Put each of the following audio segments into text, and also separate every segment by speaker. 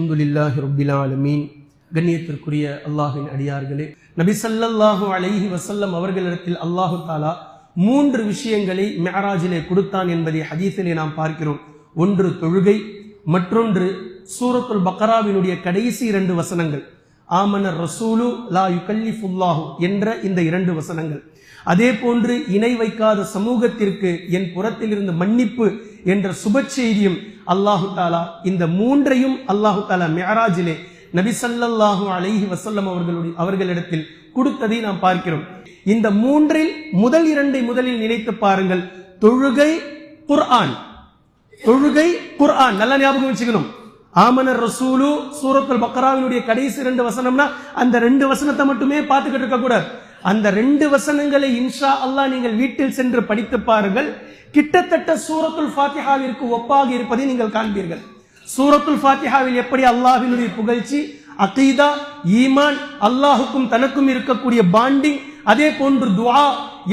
Speaker 1: அல்ஹம்துலில்லாஹி ரப்பில் ஆலமீன். கண்ணியத்திற்குரிய அல்லாஹ்வின் அடியார்களே, நபி ஸல்லல்லாஹு அலைஹி வஸல்லம் அவர்களிடத்தில் அல்லாஹு தஆலா 3 விஷயங்களை மிஅராஜிலே கொடுத்தான் என்பதை ஹதீஸிலே நாம் பார்க்கிறோம். ஒன்று தொழுகை, மற்றொன்று சூரத்துல் பக்ராவினுடைய கடைசி 2 வசனங்கள், ஆமனர் ரசூலு லா யுகல்லிஃபுல்லாஹு என்ற இந்த 2 வசனங்கள். அதே போன்று இணை வைக்காத சமூகத்திற்கு என் புறத்திலிருந்து மன்னிப்பு என்ற சுப செய்தியும் அல்லாஹு தாலா இந்த 3ஐயும் அல்லாஹு தாலா மிஅராஜிலே நபி ஸல்லல்லாஹு அலைஹி வஸல்லம் அவர்களிடத்தில் கொடுத்ததை நாம் பார்க்கிறோம். இந்த 3இல் முதல் 2ஐ முதலில் நினைத்து பாருங்கள். தொழுகை, குர்ஆன். தொழுகை, குர்ஆன் நல்லா ஞாபகம் வச்சுக்கணும். ஆமனர் ரசூலு சூரத்துல் பக்ராவினுடைய கடைசி 2 வசனம்னா அந்த 2 வசனத்தை மட்டுமே பார்த்துக்கிட்டு இருக்க கூடாது. அந்த 2 வசனங்களை இன்ஷா அல்லாஹ் நீங்கள் வீட்டில் சென்று படித்து பாருங்கள். கிட்டத்தட்ட சூரத்துல் ஃபாத்திஹாவிற்கு ஒப்பாக இருப்பதை நீங்கள் காண்பீர்கள். சூரத்துல் ஃபாத்திஹாவில் எப்படி அல்லாஹ்வினுடைய புகழ்ச்சி, அகீதா, ஈமான், அல்லாஹுக்கும் தனக்கும் இருக்கக்கூடிய பாண்டிங், அதே போன்று துஆ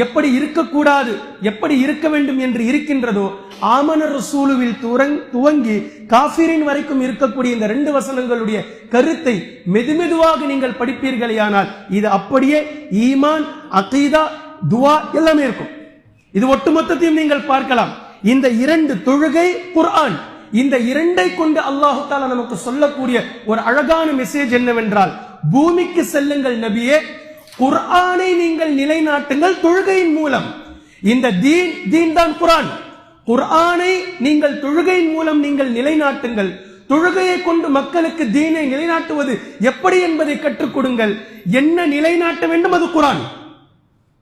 Speaker 1: எப்படி இருக்கக்கூடாது, எப்படி இருக்க வேண்டும் என்று இருக்கின்றதோ, ஆமனர் ரசூலுவில் துவங்கி காஃபிரின் வரைக்கும் இருக்கக்கூடிய இந்த 2 வசனங்களுடைய கருத்தை மெதுமெதுவாக நீங்கள் படிப்பீர்களேயானால் இது அப்படியே ஈமான், அகீதா, துஆ எல்லாமே இருக்கும். இது ஒட்டுமொத்தத்தையும் நீங்கள் பார்க்கலாம். இந்த 2 தொழுகை, குர்ஆன், இந்த 2ஐ கொண்டு அல்லாஹு தஆலா நமக்கு சொல்லக்கூடிய ஒரு அழகான மெசேஜ் என்னவென்றால், பூமிக்கு செல்லுங்கள் நபியே, குர்ஆனை நீங்கள் நிலைநாட்டுங்கள் தொழுகையின் மூலம். இந்த தீன் தான் குர்ஆன். குர்ஆனை நீங்கள் தொழுகையின் மூலம் நீங்கள் நிலைநாட்டுங்கள். தொழுகையை கொண்டு மக்களுக்கு தீனை நிலைநாட்டுவது எப்படி என்பதை கற்றுக் கொடுங்கள். என்ன நிலைநாட்ட வேண்டும்? அது குர்ஆன்.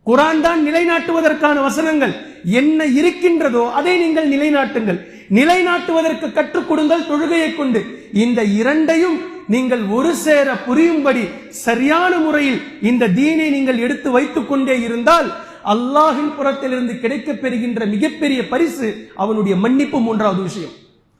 Speaker 1: குர்ஆன் தான் நிலைநாட்டுவதற்கான வசனங்கள். என்ன இருக்கின்றதோ அதை நீங்கள் நிலைநாட்டுங்கள். நிலைநாட்டுவதற்கு கற்றுக் கொடுங்கள் தொழுகையை கொண்டு. இந்த 2ஐயும் நீங்கள் ஒரு சேர புரியும்படி சரியான முறையில் இந்த தீனை நீங்கள் எடுத்து வைத்துக் கொண்டே இருந்தால் அல்லாஹ்வின் புறத்திலிருந்து கிடைக்கப் பெறுகின்ற மிகப்பெரிய பரிசு அவனுடைய மன்னிப்பு. 3வது விஷயம்.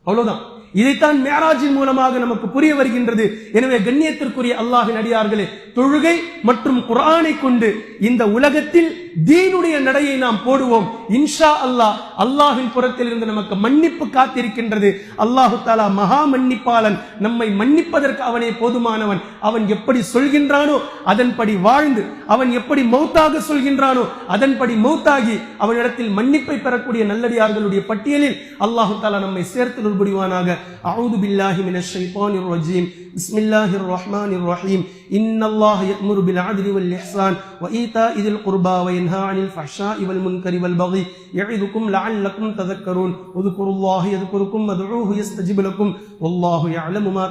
Speaker 1: அவ்வளவுதான். இதைத்தான் மிஅராஜின் மூலமாக நமக்கு புரிய வருகின்றது. எனவே கண்ணியத்திற்குரிய அல்லாஹ்வின் அடியார்களே, தொழுகை மற்றும் குர்ஆனை கொண்டு இந்த உலகத்தில் தீனுடைய நடையை நாம் போடுவோம். இன்ஷா அல்லாஹ் அல்லாஹ்வின் புறத்தில் இருந்து நமக்கு மன்னிப்பு காத்திருக்கின்றது. அல்லாஹு தஆலா மகா மன்னிப்பாளன். நம்மை மன்னிப்பதற்கு அவனே போதுமானவன். அவன் எப்படி சொல்கின்றானோ அதன்படி வாழ்ந்து, அவன் எப்படி மௌத்தாக சொல்கின்றானோ அதன்படி மௌத்தாகி அவனிடத்தில் மன்னிப்பை பெறக்கூடிய நல்லடியார்களுடைய பட்டியலில் அல்லாஹு தஆலா நம்மை சேர்த்து புரிவானாக. அஊது பில்லாஹி மினஷ் ஷைத்தானிர் ரஜீம். பிஸ்மில்லாஹிர் ரஹ்மானிர் ரஹீம். இன்னல்லாஹ யஅமுரு பில் அத்லி வல் இஹ்சான் வ ஈதாஇ தில் குர்பா வ யன்ஹா அனில் ஃபஹ்ஷாஇ வல் முன்கரி வல் பகி யஇதுக்கும் லஅல்லக்கும் ததக்கரூன். உذ்குருல்லாஹ யذ்குருக்கும் வதுஊஹு யஸ்தஜிப் லக்கும் வல்லாஹு யஅலமு மா